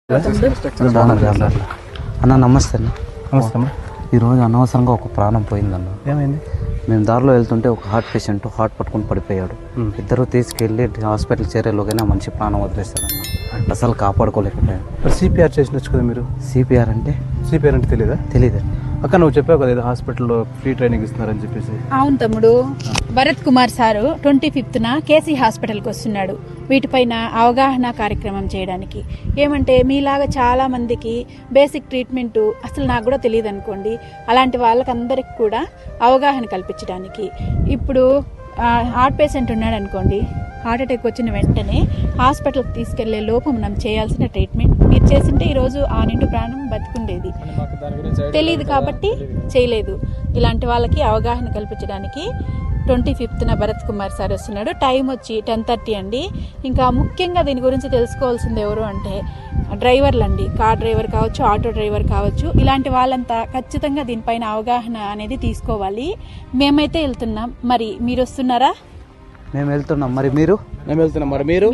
అన్న నమస్తే అన్న. నమస్తే అమ్మ. ఈరోజు అనవసరంగా ఒక ప్రాణం పోయిందన్న. ఏమైంది? మేము దారిలో వెళ్తుంటే ఒక హార్ట్ పేషెంట్ హార్ట్ పట్టుకొని పడిపోయాడు. ఇద్దరు తీసుకెళ్ళి హాస్పిటల్ చేరేలోకైనా మంచి ప్రాణం వదిలేస్తారన్న. అసలు కాపాడుకోలేకపోయాడు. సిపిఆర్ చేసినచ్చు కదా మీరు. సిపిఆర్ అంటే తెలీదా? తెలియదండి. అక్క నువ్వు చెప్పావు కదా హాస్పిటల్లో ఫ్రీ ట్రైనింగ్ ఇస్తున్నారని చెప్పేసి. అవును తమ్ముడు, భరత్ కుమార్ సారు 25న కేసీ హాస్పిటల్కి వస్తున్నాడు వీటిపైన అవగాహన కార్యక్రమం చేయడానికి. ఏమంటే మీలాగా చాలా మందికి బేసిక్ ట్రీట్మెంట్ అసలు నాకు కూడా తెలియదు అనుకోండి, అలాంటి వాళ్ళకందరికి కూడా అవగాహన కల్పించడానికి. ఇప్పుడు హార్ట్ పేషెంట్ ఉన్నాడు అనుకోండి, హార్ట్ అటాక్ వచ్చిన వెంటనే హాస్పిటల్కి తీసుకెళ్లే లోపు మనం చేయాల్సిన ట్రీట్మెంట్ మీరు చేసింటే ఈరోజు ఆ నిండు ప్రాణం బతికుండేది. తెలియదు కాబట్టి చేయలేదు. ఇలాంటి వాళ్ళకి అవగాహన కల్పించడానికి 25న భరత్ కుమార్ సార్ వస్తున్నాడు. టైం వచ్చి 10:30 అండి. ఇంకా ముఖ్యంగా దీని గురించి తెలుసుకోవాల్సింది ఎవరు అంటే డ్రైవర్లు అండి. కార్ డ్రైవర్ కావచ్చు, ఆటో డ్రైవర్ కావచ్చు, ఇలాంటి వాళ్ళంతా ఖచ్చితంగా దీనిపైన అవగాహన అనేది తీసుకోవాలి. మేమైతే వెళ్తున్నాం, మరి మీరు వస్తున్నారా? మేము వెళ్తున్నాం, మరి మీరు? మేము వెళ్తున్నాం, మరి మీరు?